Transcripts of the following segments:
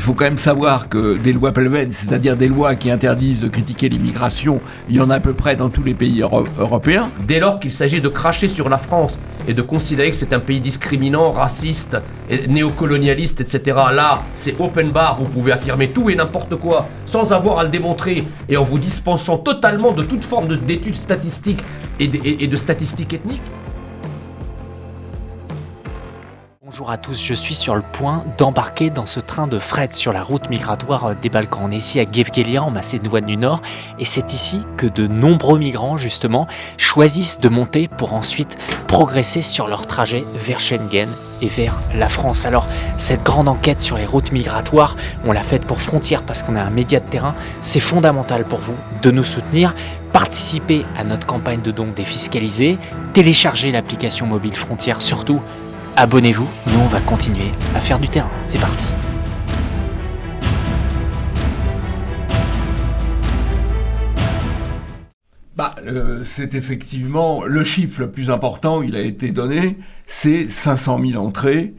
faut quand même savoir que des lois Pelven, c'est-à-dire des lois qui interdisent de critiquer l'immigration, il y en a à peu près dans tous les pays européens. Dès lors qu'il s'agit de cracher sur la France et de considérer que c'est un pays discriminant, raciste, néocolonialiste, etc., là, c'est open bar, vous pouvez affirmer tout et n'importe quoi, sans avoir à le démontrer, et en vous dispensant totalement de toute forme d'études statistiques et de statistiques ethniques. Bonjour à tous, je suis sur le point d'embarquer dans ce train de fret sur la route migratoire des Balkans. On est ici à Gevgelia en Macédoine du Nord et c'est ici que de nombreux migrants justement choisissent de monter pour ensuite progresser sur leur trajet vers Schengen et vers la France. Alors cette grande enquête sur les routes migratoires, on l'a faite pour Frontières parce qu'on a un média de terrain. C'est fondamental pour vous de nous soutenir. Participez à notre campagne de dons défiscalisés, téléchargez l'application mobile Frontières, surtout abonnez-vous, nous on va continuer à faire du terrain. C'est parti. C'est effectivement le chiffre le plus important, il a été donné, c'est 500 000 entrées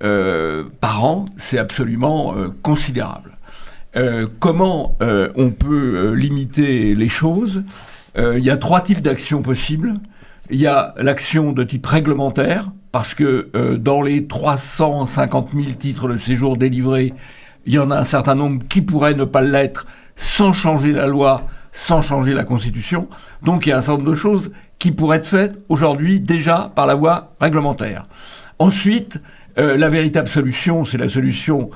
par an, c'est absolument considérable. Comment on peut limiter les choses ? Il y a 3 types d'actions possibles. Il y a l'action de type réglementaire, parce que dans les 350 000 titres de séjour délivrés, il y en a un certain nombre qui pourraient ne pas l'être sans changer la loi, sans changer la Constitution. Donc il y a un certain nombre de choses qui pourraient être faites aujourd'hui déjà par la voie réglementaire. Ensuite, la véritable solution, c'est la solution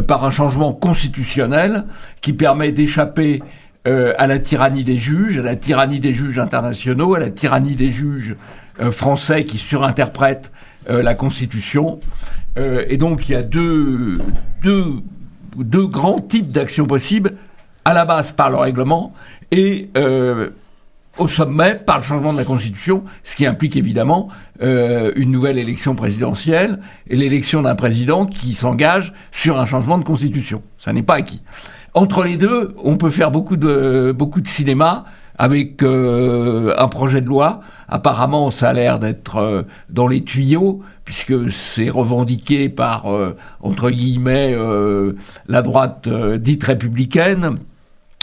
par un changement constitutionnel qui permet d'échapper à la tyrannie des juges, à la tyrannie des juges internationaux, à la tyrannie des juges français qui surinterprètent la Constitution. Et donc il y a deux grands types d'actions possibles, à la base par le règlement et au sommet par le changement de la Constitution, ce qui implique évidemment une nouvelle élection présidentielle et l'élection d'un président qui s'engage sur un changement de Constitution. Ça n'est pas acquis. Entre les deux, on peut faire beaucoup de cinéma avec un projet de loi. Apparemment, ça a l'air d'être dans les tuyaux, puisque c'est revendiqué par, entre guillemets, la droite dite républicaine,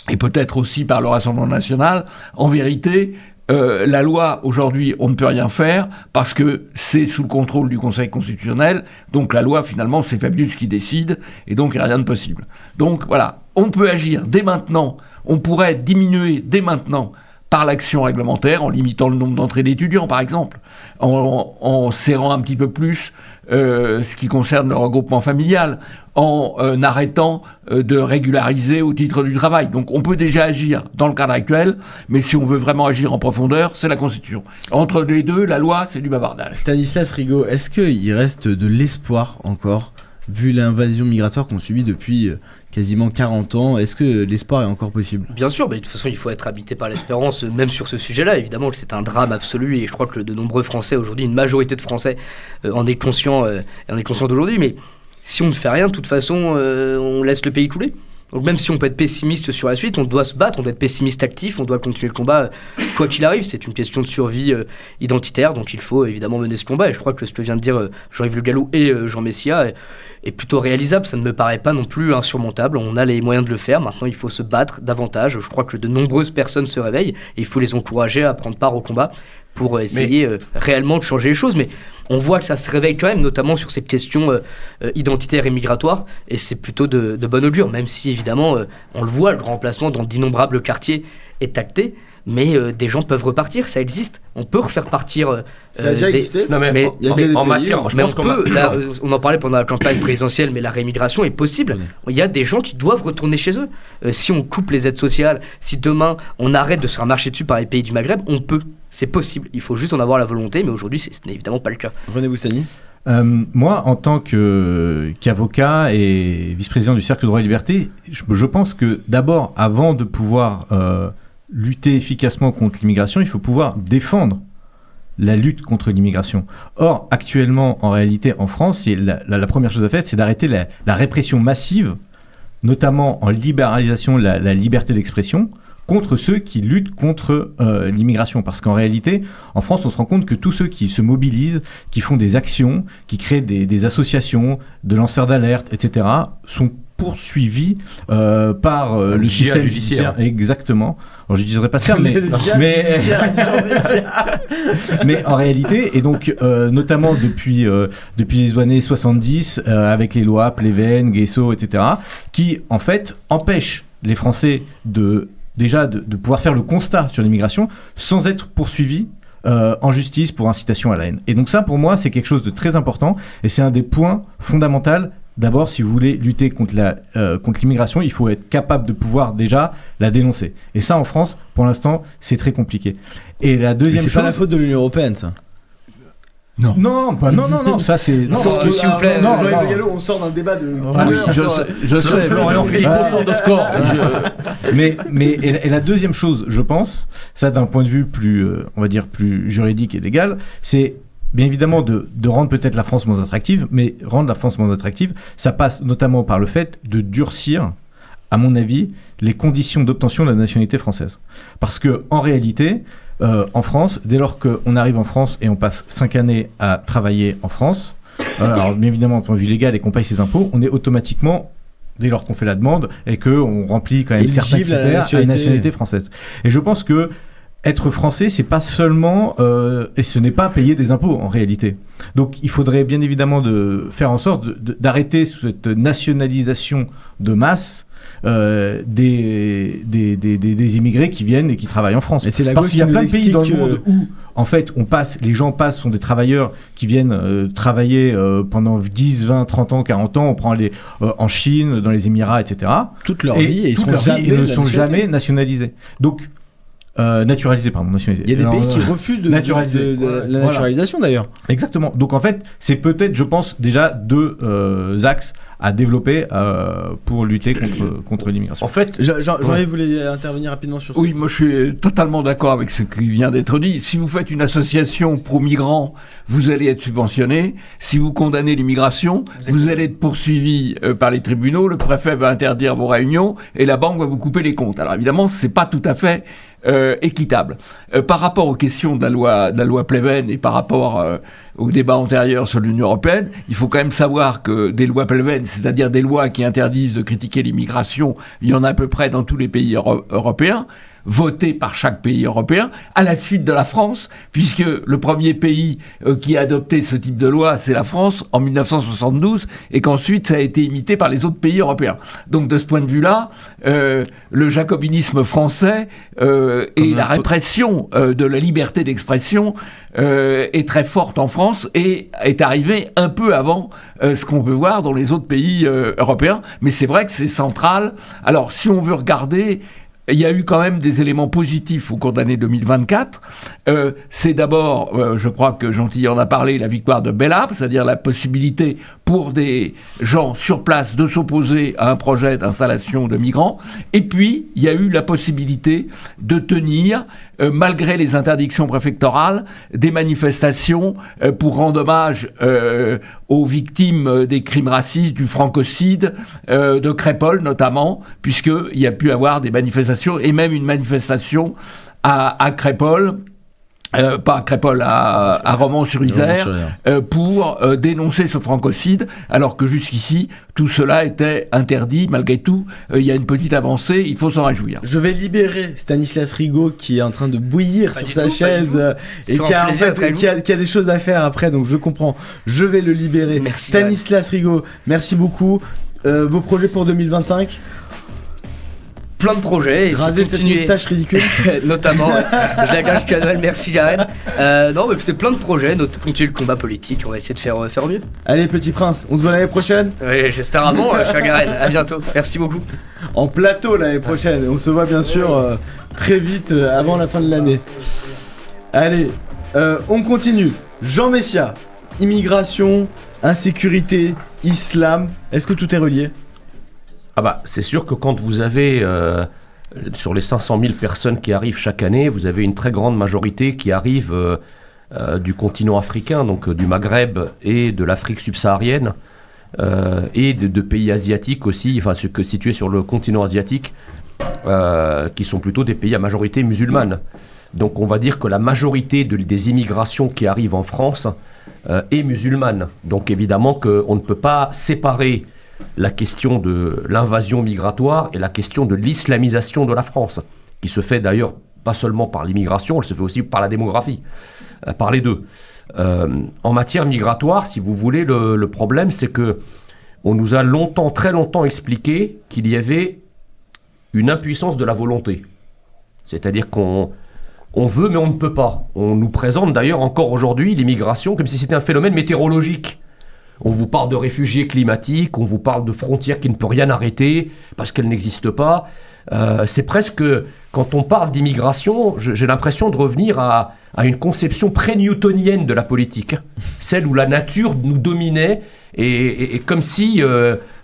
et peut-être aussi par le Rassemblement national. En vérité, la loi, aujourd'hui, on ne peut rien faire, parce que c'est sous le contrôle du Conseil constitutionnel. Donc la loi, finalement, c'est Fabius qui décide, et donc il n'y a rien de possible. Donc voilà, on peut agir dès maintenant. On pourrait diminuer dès maintenant par l'action réglementaire, en limitant le nombre d'entrées d'étudiants, par exemple, en serrant un petit peu plus ce qui concerne le regroupement familial, en arrêtant de régulariser au titre du travail. Donc on peut déjà agir dans le cadre actuel, mais si on veut vraiment agir en profondeur, c'est la Constitution. Entre les deux, la loi, c'est du bavardage. Stanislas Rigaud, est-ce qu'il reste de l'espoir encore, vu l'invasion migratoire qu'on subit depuis quasiment 40 ans, est-ce que l'espoir est encore possible ? Bien sûr, mais de toute façon, il faut être habité par l'espérance, même sur ce sujet-là. Évidemment que c'est un drame absolu, et je crois que de nombreux Français, aujourd'hui, une majorité de Français en est conscient d'aujourd'hui. Mais si on ne fait rien, de toute façon, on laisse le pays couler. Donc même si on peut être pessimiste sur la suite, on doit se battre, on doit être pessimiste actif, on doit continuer le combat quoi qu'il arrive. C'est une question de survie identitaire, donc il faut évidemment mener ce combat. Et je crois que ce que vient de dire Jean-Yves Le Gallou et Jean Messia est plutôt réalisable. Ça ne me paraît pas non plus insurmontable. On a les moyens de le faire. Maintenant, il faut se battre davantage. Je crois que de nombreuses personnes se réveillent et il faut les encourager à prendre part au combat pour essayer réellement de changer les choses. Mais on voit que ça se réveille quand même, notamment sur cette question identitaire et migratoire, et c'est plutôt de bon augure, même si évidemment, on le voit, le remplacement dans d'innombrables quartiers est acté, mais des gens peuvent repartir, ça existe. On peut refaire partir... ça a déjà existé. Non, mais il y a déjà en des matière, pays, mais on peut, là, on en parlait pendant la campagne présidentielle, mais la rémigration est possible. Il y a des gens qui doivent retourner chez eux. Si on coupe les aides sociales, si demain on arrête de se faire marcher dessus par les pays du Maghreb, on peut. C'est possible. Il faut juste en avoir la volonté, mais aujourd'hui, ce n'est évidemment pas le cas. René Boustany. Moi, en tant qu'avocat et vice-président du Cercle Droit et Liberté, je pense que d'abord, avant de pouvoir lutter efficacement contre l'immigration, il faut pouvoir défendre la lutte contre l'immigration. Or, actuellement, en réalité, en France, la première chose à faire, c'est d'arrêter la répression massive, notamment en libéralisation de la liberté d'expression, contre ceux qui luttent contre l'immigration. Parce qu'en réalité, en France, on se rend compte que tous ceux qui se mobilisent, qui font des actions, qui créent des associations, de lanceurs d'alerte, etc., sont poursuivis par le djihad système judiciaire. Exactement. Alors, je n'utiliserai pas ce terme, mais en réalité, et donc notamment depuis les années 70, avec les lois Pleven, Guesso, etc., qui en fait empêchent les Français de pouvoir faire le constat sur l'immigration sans être poursuivis en justice pour incitation à la haine. Et donc ça, pour moi, c'est quelque chose de très important, et c'est un des points fondamentaux. D'abord, si vous voulez lutter contre l'immigration, il faut être capable de pouvoir déjà la dénoncer. Et ça, en France, pour l'instant, c'est très compliqué. Et la deuxième chose... C'est pas la faute de l'Union Européenne, ça. Non, ça c'est... Non, Parce que, s'il vous plaît, Jean-Yves Le Gallo, on sort d'un débat de... Je sais, Florian Philippe, on sort de score. Et la deuxième chose, je pense, ça d'un point de vue plus, on va dire, plus juridique et légal, c'est bien évidemment de rendre peut-être la France moins attractive, mais rendre la France moins attractive, ça passe notamment par le fait de durcir, à mon avis, les conditions d'obtention de la nationalité française. Parce que en réalité, en France, dès lors qu'on arrive en France et on passe 5 années à travailler en France, alors bien évidemment, d'un point de vue légal et qu'on paye ses impôts, on est automatiquement, dès lors qu'on fait la demande et qu'on remplit quand même certains critères, à la nationalité française. Et je pense que être français, c'est pas seulement et ce n'est pas payer des impôts en réalité. Donc il faudrait bien évidemment de faire en sorte d'arrêter cette nationalisation de masse des immigrés qui viennent et qui travaillent en France. Et c'est la Parce gauche qu'il y a qui plein nous de pays dans le explique monde où en fait les gens sont des travailleurs qui viennent travailler pendant 10, 20, 30 ans, 40 ans, on prend en Chine, dans les Émirats, etc. toute leur vie et ils ne sont jamais nationalisés. Donc naturalisés, pardon, nationalisés. Il y a des pays qui refusent de la naturalisation d'ailleurs. Exactement. Donc en fait, c'est peut-être, je pense, déjà deux axes à développer pour lutter contre l'immigration. En fait, Jean-Yves voulait intervenir rapidement sur ça. Oui, moi je suis totalement d'accord avec ce qui vient d'être dit. Si vous faites une association pro-migrants, vous allez être subventionné. Si vous condamnez l'immigration, vous allez être poursuivi par les tribunaux, le préfet va interdire vos réunions et la banque va vous couper les comptes. Alors évidemment, c'est pas tout à fait équitable. Par rapport aux questions de la loi Pleven et par rapport au débat antérieur sur l'Union européenne, il faut quand même savoir que des lois Pleven, c'est-à-dire des lois qui interdisent de critiquer l'immigration, il y en a à peu près dans tous les pays européens, votées par chaque pays européen, à la suite de la France, puisque le premier pays qui a adopté ce type de loi, c'est la France, en 1972, et qu'ensuite ça a été imité par les autres pays européens. Donc de ce point de vue-là, le jacobinisme français et la répression de la liberté d'expression est très forte en France et est arrivée un peu avant ce qu'on peut voir dans les autres pays européens. Mais c'est vrai que c'est central. Alors si on veut regarder... Il y a eu quand même des éléments positifs au cours de l'année 2024. C'est d'abord, je crois que Gentil en a parlé, la victoire de Bellab, c'est-à-dire la possibilité pour des gens sur place de s'opposer à un projet d'installation de migrants. Et puis, il y a eu la possibilité de tenir, malgré les interdictions préfectorales, des manifestations pour rendre hommage aux victimes des crimes racistes, du francocide, de Crépol notamment, puisqu'il y a pu avoir des manifestations et même une manifestation à Crépol, pas à Crépol, à Romans-sur-Isère, pour dénoncer ce francocide, alors que jusqu'ici, tout cela était interdit. Malgré tout, il y a une petite avancée, il faut s'en réjouir. Je vais libérer Stanislas Rigaud qui est en train de bouillir sur sa chaise et qui a des choses à faire après, donc je comprends. Je vais le libérer. Merci, Stanislas Rigaud, merci beaucoup. Vos projets pour 2025 ? Plein de projets. Et raser cette moustache ridicule. Notamment. Je la gage, Noël, merci Jared. Non, mais c'était plein de projets, continuer le combat politique, on va essayer de faire au mieux. Allez, Petit Prince, on se voit l'année prochaine. Oui, j'espère avant, cher Jared. À bientôt, merci beaucoup. En plateau l'année prochaine, on se voit bien sûr très vite avant la fin de l'année. Allez, on continue. Jean Messia, immigration, insécurité, islam, est-ce que tout est relié ? Ah bah, c'est sûr que quand vous avez, sur les 500 000 personnes qui arrivent chaque année, vous avez une très grande majorité qui arrive du continent africain, donc du Maghreb et de l'Afrique subsaharienne, et de pays asiatiques aussi, enfin situés sur le continent asiatique, qui sont plutôt des pays à majorité musulmane. Donc on va dire que la majorité des immigrations qui arrivent en France est musulmane. Donc évidemment qu'on ne peut pas séparer la question de l'invasion migratoire et la question de l'islamisation de la France, qui se fait d'ailleurs pas seulement par l'immigration, elle se fait aussi par la démographie, par les deux. En matière migratoire, si vous voulez, le problème, c'est que on nous a très longtemps expliqué qu'il y avait une impuissance de la volonté. C'est-à-dire qu'on veut, mais on ne peut pas. On nous présente d'ailleurs encore aujourd'hui l'immigration comme si c'était un phénomène météorologique. On vous parle de réfugiés climatiques, on vous parle de frontières qui ne peuvent rien arrêter parce qu'elles n'existent pas. C'est presque, quand on parle d'immigration, j'ai l'impression de revenir à une conception pré-newtonienne de la politique, celle où la nature nous dominait, et comme si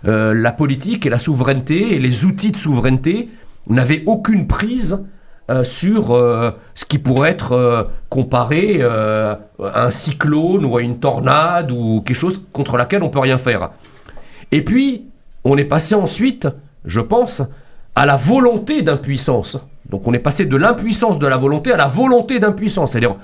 la politique et la souveraineté et les outils de souveraineté n'avaient aucune prise sur ce qui pourrait être comparé à un cyclone ou à une tornade ou quelque chose contre laquelle on ne peut rien faire. Et puis, on est passé ensuite, je pense, à la volonté d'impuissance. Donc on est passé de l'impuissance de la volonté à la volonté d'impuissance. C'est-à-dire,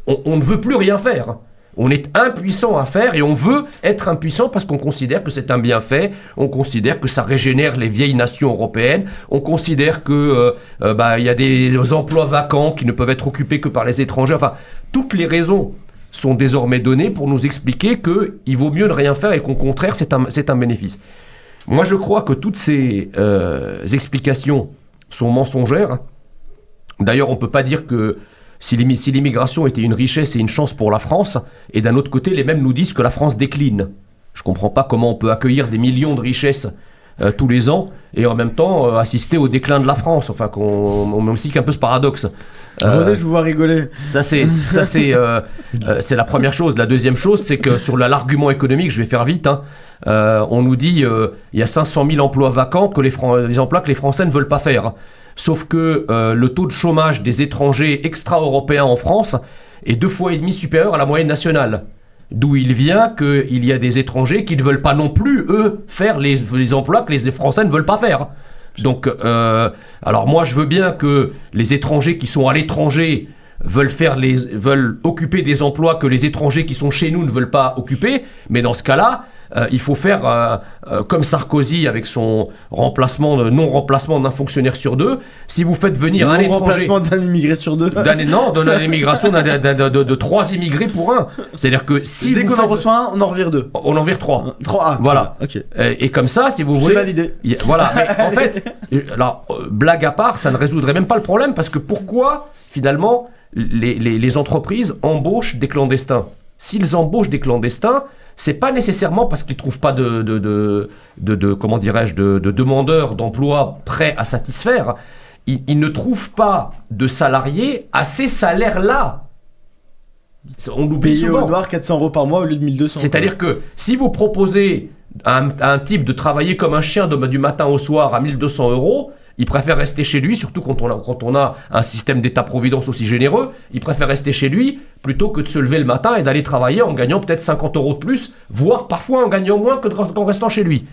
on ne veut plus rien faire. On est impuissant à faire et on veut être impuissant parce qu'on considère que c'est un bienfait, on considère que ça régénère les vieilles nations européennes, on considère que y a des emplois vacants qui ne peuvent être occupés que par les étrangers. Enfin, toutes les raisons sont désormais données pour nous expliquer qu'il vaut mieux ne rien faire et qu'au contraire, c'est un bénéfice. Moi, je crois que toutes ces explications sont mensongères. D'ailleurs, on ne peut pas dire que si l'immigration était une richesse et une chance pour la France, et d'un autre côté, les mêmes nous disent que la France décline. Je ne comprends pas comment on peut accueillir des millions de richesses tous les ans et en même temps assister au déclin de la France. Enfin, on m'explique un peu ce paradoxe. René, je vous vois rigoler. Ça, c'est la première chose. La deuxième chose, c'est que sur l'argument économique, je vais faire vite, on nous dit il y a 500 000 emplois vacants, les emplois que les Français ne veulent pas faire. Sauf que le taux de chômage des étrangers extra-européens en France est 2,5 fois supérieur à la moyenne nationale. D'où il vient qu'il y a des étrangers qui ne veulent pas non plus, eux, faire les emplois que les Français ne veulent pas faire. Donc, alors moi, je veux bien que les étrangers qui sont à l'étranger veulent occuper des emplois que les étrangers qui sont chez nous ne veulent pas occuper, mais dans ce cas-là, il faut faire comme Sarkozy avec son non-remplacement d'un fonctionnaire sur deux. Si vous faites venir un étranger... Non-remplacement d'un immigré sur deux. Non, d'une immigration de 3 immigrés pour un. C'est-à-dire que si dès qu'on en reçoit un, on en revire 2. On en vire 3. 3, voilà. Ok. Et comme ça, si vous voulez... C'est validé. Voilà, mais en fait, alors, blague à part, ça ne résoudrait même pas le problème, parce que pourquoi, finalement, les entreprises embauchent des clandestins ? S'ils embauchent des clandestins, c'est pas nécessairement parce qu'ils trouvent pas de demandeurs d'emploi prêts à satisfaire. Ils ne trouvent pas de salariés à ces salaires-là. On l'oublie Payé souvent. au noir 400 € par mois au lieu de 1200. C'est-à-dire que si vous proposez à un type de travailler comme un chien du matin au soir à 1200 €, il préfère rester chez lui, surtout quand on a un système d'État-providence aussi généreux, il préfère rester chez lui plutôt que de se lever le matin et d'aller travailler en gagnant peut-être 50 € de plus, voire parfois en gagnant moins qu'en restant chez lui.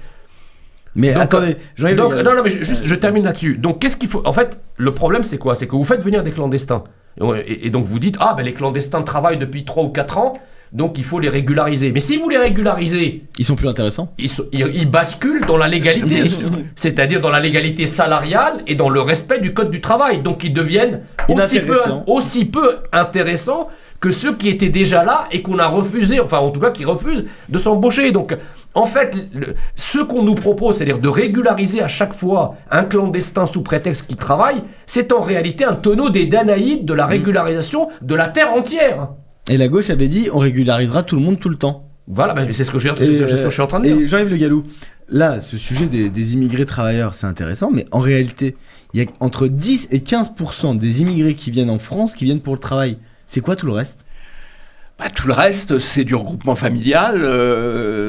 Mais donc, attendez, mais je termine là-dessus. Donc qu'est-ce qu'il faut... En fait, le problème c'est quoi ? C'est que vous faites venir des clandestins. Et donc vous dites, les clandestins travaillent depuis 3 ou 4 ans, donc il faut les régulariser. Mais si vous les régularisez... Ils sont plus intéressants. Ils basculent dans la légalité. C'est-à-dire dans la légalité salariale et dans le respect du code du travail. Donc ils deviennent aussi peu intéressants que ceux qui étaient déjà là et qu'on a refusé, enfin en tout cas qui refusent de s'embaucher. Donc en fait, ce qu'on nous propose, c'est-à-dire de régulariser à chaque fois un clandestin sous prétexte qu'il travaille, c'est en réalité un tonneau des Danaïdes de la régularisation de la terre entière. Et la gauche avait dit on régularisera tout le monde tout le temps. Voilà, mais c'est ce que je suis en train de dire. Et Jean-Yves Le Gallou, là, ce sujet des immigrés travailleurs, c'est intéressant, mais en réalité, il y a entre 10 et 15% des immigrés qui viennent en France qui viennent pour le travail. C'est quoi tout le reste ? Tout le reste, c'est du regroupement familial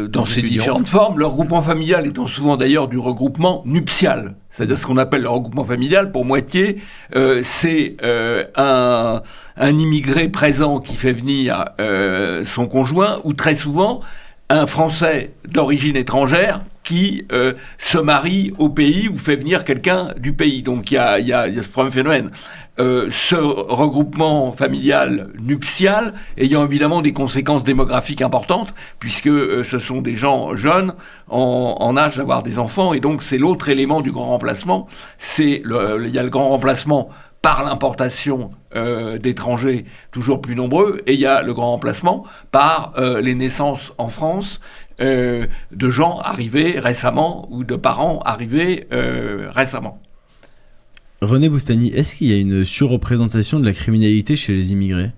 dans ses différentes formes. Le regroupement familial étant souvent d'ailleurs du regroupement nuptial. C'est-à-dire ce qu'on appelle le regroupement familial, pour moitié, c'est un immigré présent qui fait venir son conjoint, ou très souvent un Français d'origine étrangère qui se marie au pays ou fait venir quelqu'un du pays. Donc il y a ce premier phénomène. Ce regroupement familial nuptial ayant évidemment des conséquences démographiques importantes, puisque ce sont des gens jeunes en âge d'avoir des enfants, et donc c'est l'autre élément du grand remplacement. Il y a le grand remplacement par l'importation d'étrangers toujours plus nombreux, et il y a le grand remplacement par les naissances en France de gens arrivés récemment ou de parents arrivés récemment. René Boustany, est-ce qu'il y a une surreprésentation de la criminalité chez les immigrés ?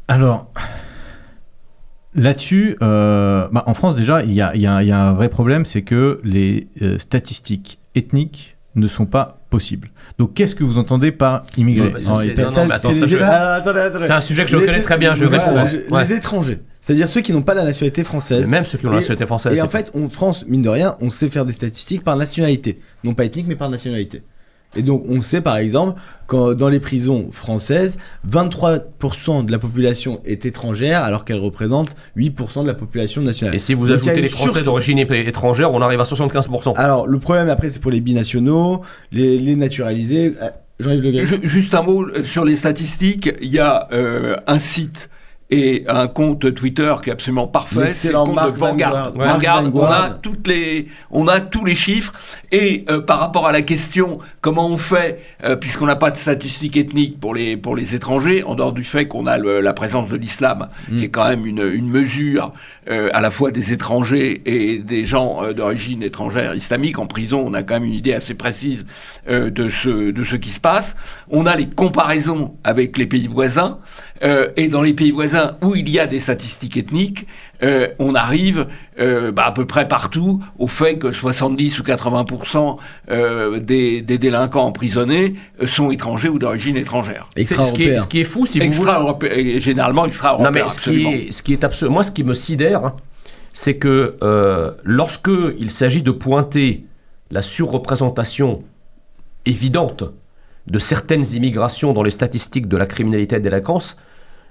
Alors, là-dessus, en France déjà, il y a un vrai problème, c'est que les statistiques ethniques ne sont pas possibles. Donc, qu'est-ce que vous entendez par immigré ? C'est un sujet que je connais très bien. Les étrangers, c'est-à-dire ceux qui n'ont pas la nationalité française. Même ceux qui ont la nationalité française. Et en fait, en France, mine de rien, on sait faire des statistiques par nationalité. Non pas ethnique, mais par nationalité. Et donc, on sait par exemple que dans les prisons françaises, 23% de la population est étrangère, alors qu'elle représente 8% de la population nationale. Et si vous ajoutez les Français d'origine étrangère, on arrive à 75%. Alors, le problème après, c'est pour les binationaux, les naturalisés. Jean-Yves Le Gall. Juste un mot sur les statistiques. Il y a un site et un compte Twitter qui est absolument parfait. C'est le compte de Vanguard. On a tous les chiffres. Et par rapport à la question, comment on fait, puisqu'on n'a pas de statistiques ethniques pour les étrangers, en dehors du fait qu'on a la présence de l'islam, qui est quand même une mesure à la fois des étrangers et des gens d'origine étrangère islamique. En prison, on a quand même une idée assez précise de ce qui se passe. On a les comparaisons avec les pays voisins. Et dans les pays voisins où il y a des statistiques ethniques, on arrive à peu près partout au fait que 70 ou 80% des délinquants emprisonnés sont étrangers ou d'origine étrangère. Ce qui est fou, si vous voulez... Généralement extra-européen. Non, mais ce qui est absolument... Moi, ce qui me sidère, c'est que lorsque il s'agit de pointer la surreprésentation évidente de certaines immigrations dans les statistiques de la criminalité et de la délinquance,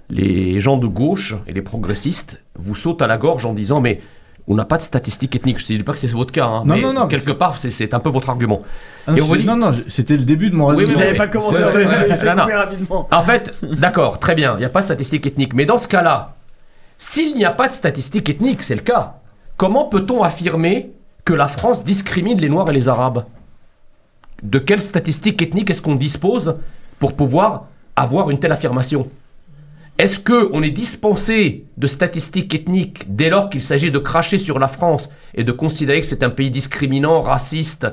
les gens de gauche et les progressistes vous sautent à la gorge en disant mais on n'a pas de statistiques ethniques. Je ne dis pas que c'est votre cas, mais quelque part c'est un peu votre argument. C'était le début de mon raisonnement. Oui, mais vous n'avez pas commencé à réfléchir rapidement. En fait, d'accord, très bien, il n'y a pas de statistiques ethniques, mais dans ce cas-là, s'il n'y a pas de statistiques ethniques, c'est le cas, comment peut-on affirmer que la France discrimine les Noirs et les Arabes ? De quelles statistiques ethniques est-ce qu'on dispose pour pouvoir avoir une telle affirmation ? Est-ce qu'on est dispensé de statistiques ethniques dès lors qu'il s'agit de cracher sur la France et de considérer que c'est un pays discriminant, raciste,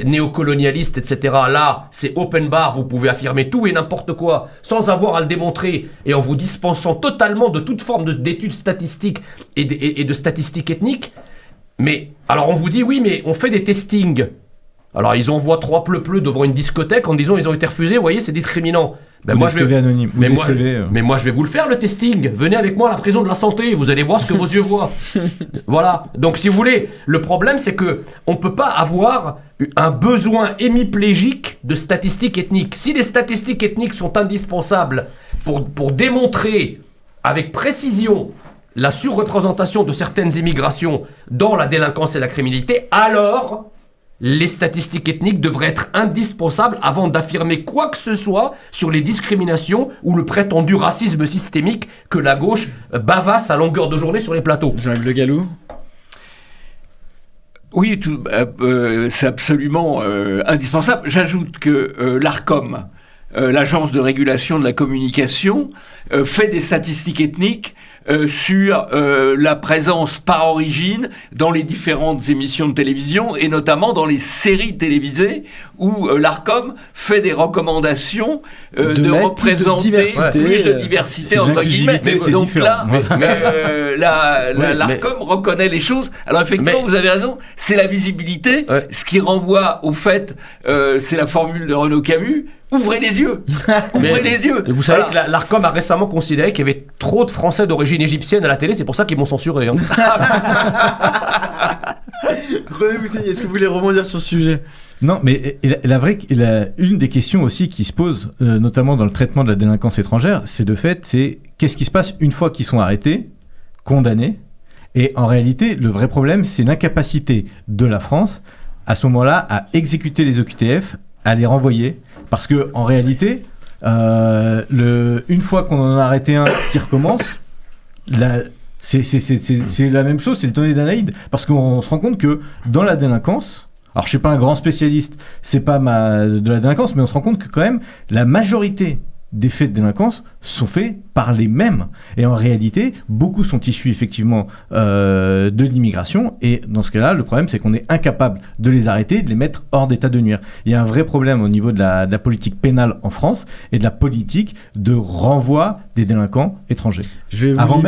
néocolonialiste, etc. Là, c'est open bar, vous pouvez affirmer tout et n'importe quoi sans avoir à le démontrer et en vous dispensant totalement de toute forme d'études statistiques et de statistiques ethniques. Mais, alors on vous dit, oui, mais on fait des testings. Alors ils envoient 3 pleu-pleu devant une discothèque en disant ils ont été refusés, vous voyez, c'est discriminant. Ben moi, je vais vous le faire, le testing. Venez avec moi à la prison de la santé, vous allez voir ce que vos yeux voient. Voilà. Donc, si vous voulez, le problème, c'est que on peut pas avoir un besoin hémiplégique de statistiques ethniques. Si les statistiques ethniques sont indispensables pour démontrer avec précision la surreprésentation de certaines immigrations dans la délinquance et la criminalité, alors... les statistiques ethniques devraient être indispensables avant d'affirmer quoi que ce soit sur les discriminations ou le prétendu racisme systémique que la gauche bavasse à longueur de journée sur les plateaux. Jean-Yves Le Gallou ? Oui, c'est absolument indispensable. J'ajoute que l'ARCOM, l'Agence de régulation de la communication, fait des statistiques ethniques sur la présence par origine dans les différentes émissions de télévision et notamment dans les séries télévisées où l'ARCOM fait des recommandations de représenter plus de diversité entre guillemets. Donc là, l'ARCOM reconnaît les choses. Alors effectivement, vous avez raison, c'est la visibilité, ce qui renvoie au fait, c'est la formule de Renaud Camus, ouvrez les yeux. Ouvrez les yeux. Vous savez que l'ARCOM a récemment considéré qu'il y avait trop de Français d'origine égyptienne à la télé, c'est pour ça qu'ils m'ont censuré. Hein. René Boustany, est-ce que vous voulez rebondir sur ce sujet ? Non, mais une des questions aussi qui se pose, notamment dans le traitement de la délinquance étrangère, c'est qu'est-ce qui se passe une fois qu'ils sont arrêtés, condamnés, Et en réalité, le vrai problème, c'est l'incapacité de la France, à ce moment-là, à exécuter les OQTF, à les renvoyer. Parce que en réalité, une fois qu'on en a arrêté un qui recommence, c'est la même chose, c'est le tonnet d'Anaïde. Parce qu'on se rend compte que dans la délinquance, alors je suis pas un grand spécialiste, c'est pas de la délinquance, mais on se rend compte que quand même, la majorité des faits de délinquance sont faits par les mêmes. Et en réalité, beaucoup sont issus effectivement de l'immigration. Et dans ce cas-là, le problème, c'est qu'on est incapable de les arrêter, de les mettre hors d'état de nuire. Il y a un vrai problème au niveau de la politique pénale en France et de la politique de renvoi des délinquants étrangers. Avant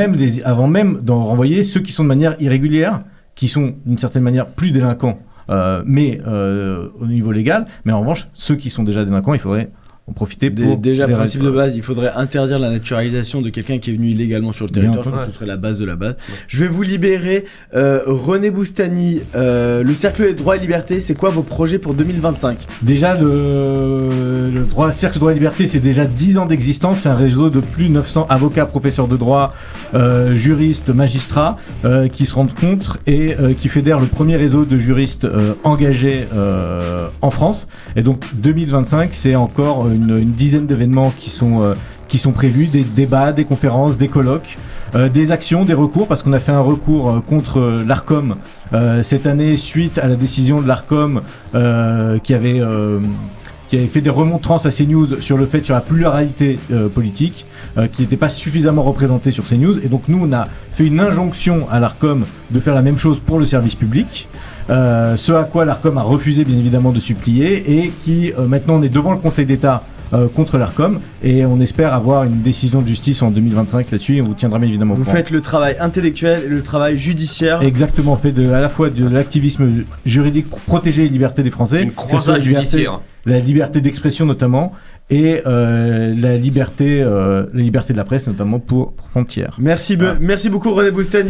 même d'en renvoyer ceux qui sont de manière irrégulière, qui sont d'une certaine manière plus délinquants, mais au niveau légal. Mais en revanche, ceux qui sont déjà délinquants, il faudrait en profiter pour... Déjà, principe de base, il faudrait interdire la naturalisation de quelqu'un qui est venu illégalement sur le territoire. Je pense que ce serait la base de la base. Ouais. Je vais vous libérer. René Boustany, le Cercle des droits et libertés, c'est quoi vos projets pour 2025 ? Déjà, le Cercle droits et libertés, c'est déjà 10 ans d'existence. C'est un réseau de plus de 900 avocats, professeurs de droit, juristes, magistrats qui se rencontrent et qui fédèrent le premier réseau de juristes engagés en France. Et donc, 2025, c'est encore une dizaine d'événements qui sont prévus, des débats, des conférences, des colloques, des actions, des recours, parce qu'on a fait un recours contre l'Arcom cette année suite à la décision de l'Arcom qui avait fait des remontrances à CNews sur la pluralité politique, qui n'était pas suffisamment représentée sur CNews. Et donc nous, on a fait une injonction à l'Arcom de faire la même chose pour le service public. Ce à quoi l'Arcom a refusé bien évidemment de supplier et qui maintenant on est devant le Conseil d'État contre l'Arcom et on espère avoir une décision de justice en 2025 là-dessus et on vous tiendra bien évidemment au courant. Vous faites le travail intellectuel et le travail judiciaire. Exactement, on fait à la fois de l'activisme juridique pour protéger les libertés des Français, une croisade judiciaire, la liberté d'expression notamment, et la liberté de la presse notamment pour Frontières. Merci beaucoup René Boustany.